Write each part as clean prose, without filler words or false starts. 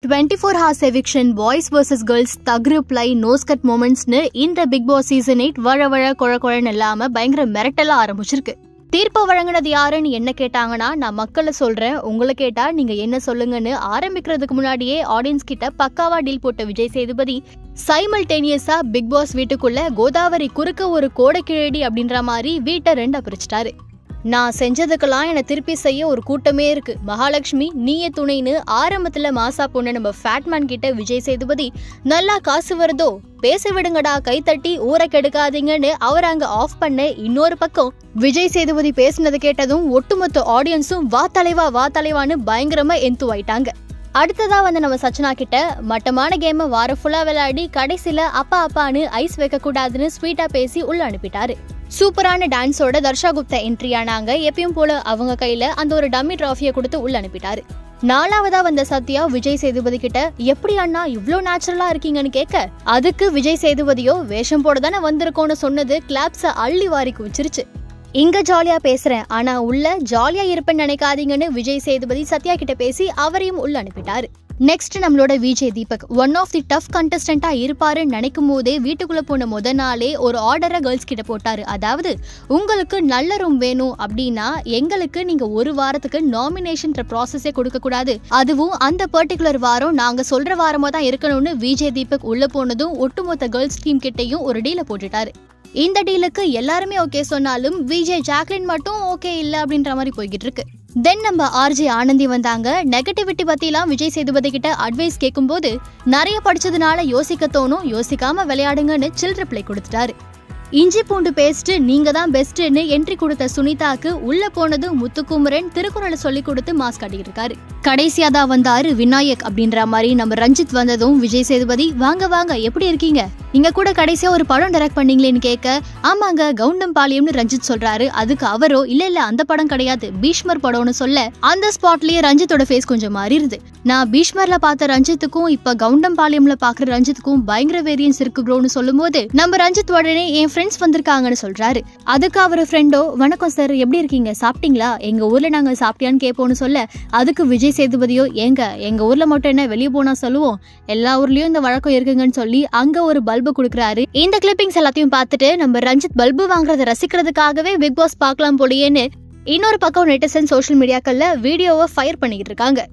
24 hours eviction, boys versus girls, thug reply, nose cut moments னு இந்த big Boss season 8 வழ கொழன்னு இல்லாம பயங்கர மிரட்டலா ஆரம்பிச்சிருக்கு. தீர்ப்பு வழங்கினது யாருன்னு என்ன கேட்டாங்கன்னா, நான் மக்களை சொல்றேன், உங்களை கேட்டா நீங்க என்ன சொல்லுங்கன்னு ஆரம்பிக்கிறதுக்கு முன்னாடியே ஆடியன்ஸ் கிட்ட பக்காவா டீல் போட்ட விஜய் சேதுபதி சைமல்டேனியஸா பிக் பாஸ் வீட்டுக்குள்ள கோதாவரி குறுக்க ஒரு கோடைக்கிழடி அப்படின்ற மாதிரி வீட்டை ரெண்டா பிரிச்சிட்டாரு. நான் செஞ்சதுக்கெல்லாம் என்னை திருப்பி செய்ய ஒரு கூட்டமே இருக்கு, மகாலட்சுமி நீயே துணைன்னு ஆரம்பத்துல மாசா பொண்ணு நம்ம ஃபேட்மேன் கிட்ட விஜய் சேதுபதி நல்லா காசு வருதோ பேச விடுங்கடா கைத்தட்டி ஊரை கெடுக்காதீங்கன்னு அவர் அங்க ஆஃப் பண்ண. இன்னொரு பக்கம் விஜய் சேதுபதி பேசினது கேட்டதும் ஒட்டுமொத்த ஆடியன்ஸும் வா தலைவான்னு பயங்கரமா எந்துவாயிட்டாங்க. அடுத்ததா நம்ம சச்சனா கிட்ட மட்டமான கேமை வாரம் ஃபுல்லா விளையாடி கடைசியில அப்பான்னு ஐஸ் வைக்க கூடாதுன்னு ஸ்வீட்டா பேசி உள்ள அனுப்பிட்டாரு. சூப்பரான டான்ஸோட தர்ஷா குப்தா என்ட்ரி ஆனாங்க. எப்பயும் போல அவங்க கையில அந்த ஒரு டம்மி டிராஃபியை கொடுத்து உள்ள அனுப்பிட்டாரு. நாலாவதா வந்த சத்யா விஜய் சேதுபதி கிட்ட எப்படி அண்ணா இவ்ளோ நேச்சுரலா இருக்கீங்கன்னு கேட்க, அதுக்கு விஜய் சேதுபதியோ வேஷம் போட தானே வந்திருக்கோன்னு சொன்னது கிளாப்ஸ அள்ளி வாரி குவிச்சிருச்சு. இங்க ஜாலியா பேசுறேன் ஆனா உள்ள ஜாலியா இருப்பேன்னு நினைக்காதீங்கன்னு விஜய் சேதுபதி சத்யா கிட்ட பேசி அவரையும் உள்ள அனுப்பிட்டாரு. நெக்ஸ்ட் நம்மளோட Vijay Deepak one of the tough கண்டஸ்டன்டா இருப்பாருன்னு நினைக்கும் போதே வீட்டுக்குள்ள போன முத நாளே ஒரு ஆர்டரை கேர்ள்ஸ் கிட்ட போட்டாரு. அதாவது உங்களுக்கு நல்ல ரூம் வேணும் அப்படின்னா எங்களுக்கு நீங்க ஒரு வாரத்துக்கு நாமினேஷன் ப்ராசஸே கொடுக்க கூடாது, அதுவும் அந்த பர்டிகுலர் வாரம் நாங்க சொல்ற வாரமா தான் இருக்கணும்னு விஜய் தீபக் உள்ள போனதும் ஒட்டுமொத்த கேர்ள்ஸ் டீம் கிட்டையும் ஒரு டீலை போட்டுட்டாரு. இந்த டீலுக்கு எல்லாருமே ஓகே சொன்னாலும் விஜய் ஜாக்லின் மட்டும் ஓகே இல்ல அப்படின்ற மாதிரி போய்கிட்டு இருக்கு. தென் நம்ம ஆர்ஜே ஆனந்தி வந்தாங்க. நெகட்டிவிட்டி பத்திலாம் விஜய் சேதுபதி கிட்ட அட்வைஸ் கேட்கும்போது நிறைய படிச்சதுனால யோசிக்க தோணும், யோசிக்காம விளையாடுங்கன்னு சில் ரிப்ளை கொடுத்துட்டாரு. இஞ்சி பூண்டு பேஸ்ட் நீங்க தான் பெஸ்ட்னு என்ட்ரி கொடுத்த சுனிதாக்கு உள்ள போனது முத்துக்குமரன் திருக்குறளை சொல்லி கொடுத்து மாஸ்க் காட்டிட்டு இருக்காரு. கடைசியா தான் வந்தாரு விநாயக் அப்படின்ற மாதிரி நம்ம ரஞ்சித் வந்ததும் விஜய் சேதுபதி வாங்க எப்படி இருக்கீங்க, நீங்க கூட கடைசியா ஒரு படம் டைரக்ட் பண்ணீங்களேன்னு கேட்க, ஆமாங்க கவுண்டம் பாளையம்னு ரஞ்சித் சொல்றாரு. அதுக்கு அவரோ இல்ல அந்த படம் கிடையாது பீஷ்மர் படம்னு சொல்ல அந்த ஸ்பாட்லயே ரஞ்சித்தோட ஃபேஸ் கொஞ்சம் மாறிடுது. நான் பீஷ்மர்ல பார்த்த ரஞ்சித்துக்கும் இப்ப கவுண்டம் பாளையம்ல பாக்குற ரஞ்சித்துக்கும் பயங்கர வேரியன்ஸ் இருக்கு ப்ரோன்னு சொல்லும் போது நம்ம ரஞ்சித் உடனே என் ஃப்ரெண்ட்ஸ் வந்திருக்காங்கன்னு சொல்றாரு. அதுக்கு அவர் ஃப்ரெண்டோ வணக்கம் சார் எப்படி இருக்கீங்க சாப்பிட்டீங்களா, எங்க ஊர்ல நாங்க சாப்பிட்டியான்னு கேட்போம்னு சொல்ல, அதுக்கு விஜய் சேதுபதியோ எங்க ஊர்ல மட்டும் என்ன வெளியே போனா சொல்லுவோம், எல்லா ஊர்லயும் இந்த வழக்கம் இருக்குங்கன்னு சொல்லி அங்க ஒரு பல்பு கொடுக்குறாரு. இந்த கிளிப்பிங்ஸ் எல்லாத்தையும் பார்த்துட்டு நம்ம ரஞ்சித் பல்பு வாங்குறத ரசிக்கிறதுக்காகவே பிக் பாஸ் பார்க்கலாம் போலியேன்னு இன்னொரு பக்கம் நெட்டிசன் சோஷியல் மீடியாக்கள்ல வீடியோவை ஃபயர் பண்ணிக்கிட்டு இருக்காங்க.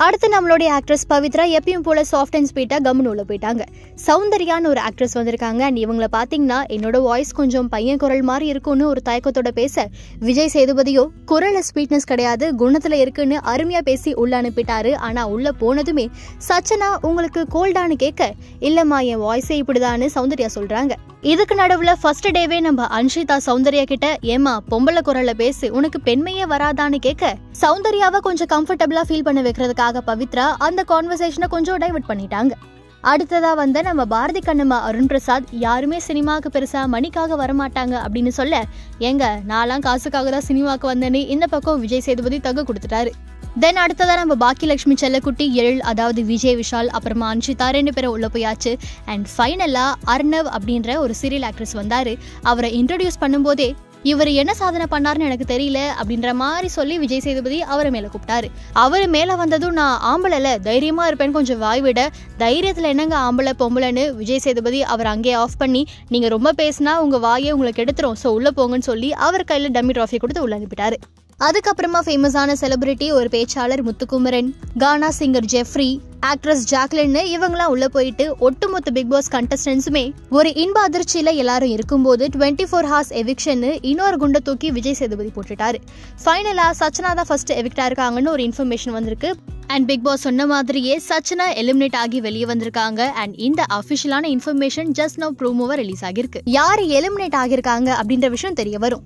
அடுத்து நம்மளுடைய ஆக்ட்ரஸ் பவித்ரா எப்பயும் போல சாஃப்ட் அண்ட் ஸ்வீட்டா கம்னு உள்ள போயிட்டாங்க. சௌந்தர்யான்னு ஒரு ஆக்ட்ரஸ் வந்திருக்காங்க. அண்ட் இவங்களை பாத்தீங்கன்னா என்னோட வாய்ஸ் கொஞ்சம் பையன் குரல் மாதிரி இருக்குன்னு ஒரு தயக்கத்தோட பேச, விஜய் சேதுபதியோ குரல்ல ஸ்வீட்னஸ் கிடையாது குணத்துல இருக்குன்னு அருமையா பேசி உள்ள அனுப்பிட்டாரு. ஆனா உள்ள போனதுமே சச்சனா உங்களுக்கு கோல்டான்னு கேட்க, இல்லம்மா என் வாய்ஸே இப்படிதான்னு சௌந்தர்யா சொல்றாங்க. இதுக்கு நடுவுல ஃபர்ஸ்ட் டேவே நம்ம அன்ஷிதா சௌந்தர்யா கிட்ட ஏமா பொம்பளை குரல்ல பேசு உனக்கு பெண்மையே வராதான்னு கேட்க, சௌந்தர்யாவை கொஞ்சம் கம்ஃபர்டபுளா ஃபீல் பண்ண வைக்கிறதுக்காக பவித்ரா அந்த கான்வர்சேஷனை கொஞ்சம் டைவர்ட் பண்ணிட்டாங்க. அடுத்ததா நம்ம பாரதி கண்ணம்மா அருண் பிரசாத் யாருமே சினிமாவுக்கு பெருசா மணிக்காக வரமாட்டாங்க அப்படின்னு சொல்ல, ஏங்க நான்லாம் காசுக்காக தான் சினிமாவுக்கு வந்தேன்னு இந்த பக்கம் விஜய் சேதுபதி தகு கொடுத்துட்டாரு. தென் அடுத்ததா நம்ம பாக்கியலட்சுமி செல்லக்குட்டி எழில் அதாவது விஜய் விஷால் அப்புறமா அன்ஷிதா 2 பேரும் உள்ள போயாச்சு. அண்ட் ஃபைனலா அர்ணவ் அப்படின்ற ஒரு சீரியல் ஆக்ட்ரஸ் வந்தாரு. அவரை இன்ட்ரோடியூஸ் பண்ணும்போதே இவர் என்ன சாதனை பண்ணாருன்னு எனக்கு தெரியல அப்படின்ற மாதிரி சொல்லி விஜய் சேதுபதி அவரை மேல கூப்பிட்டாரு. அவரு மேல வந்ததும் நான் ஆம்பளைல தைரியமா இருப்பேன்னு கொஞ்சம் வாய் விட, தைரியத்துல என்னங்க ஆம்பளை பொம்பளைன்னு விஜய் சேதுபதி அவர் அங்கேயே ஆஃப் பண்ணி, நீங்க ரொம்ப பேசினா உங்க வாயே உங்களுக்கு எடுத்துரும் சோ உள்ள போங்கன்னு சொல்லி அவர் கையில டம்மி டிராஃபி கொடுத்து உள்ள அனுப்பிட்டாரு. அதுக்கப்புறமா ஃபேமஸான செலிபிரிட்டி ஒரு பேச்சாளர் முத்துக்குமரன், கானா சிங்கர் ஜெஃப்ரி, ஆக்ட்ரஸ் ஜாக்லின் இவங்களாம் உள்ள போயிட்டு ஒட்டுமொத்த பிக் பாஸ் கண்டஸ்டன்ஸுமே ஒரு இன்ப அதிர்ச்சியில எல்லாரும் இருக்கும்போது 24 hours எவிக்ஷன் இன்னொரு குண்டை தூக்கி விஜய் சேதுபதி போட்டுட்டாரு. ஃபைனலா சச்சனா தான் ஃபர்ஸ்ட் எவிக்டா இருக்காங்கன்னு ஒரு இன்ஃபர்மேஷன் வந்திருக்கு. அண்ட் பிக் பாஸ் சொன்ன மாதிரியே சச்சனா எலிமினேட் ஆகி வெளியே வந்திருக்காங்க. அண்ட் இந்த அபிஷியலான இன்ஃபர்மேஷன் ஜஸ்ட் நவ் ப்ரோமோவா ரிலீஸ் ஆகிருக்கு. யாரு எலிமினேட் ஆகிருக்காங்க அப்படின்ற விஷயம் தெரிய வரும்.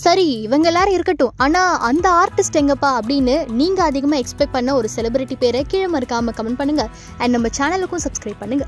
சரி இவங்க எல்லாரும் இருக்கட்டும், ஆனா அந்த ஆர்டிஸ்ட் எங்கப்பா அப்படின்னு நீங்க அதிகமா எக்ஸ்பெக்ட் பண்ண ஒரு செலிபிரிட்டி பேரை கீழே மறக்காம கமெண்ட் பண்ணுங்க. அண்ட் நம்ம சேனலுக்கும் சப்ஸ்கிரைப் பண்ணுங்க.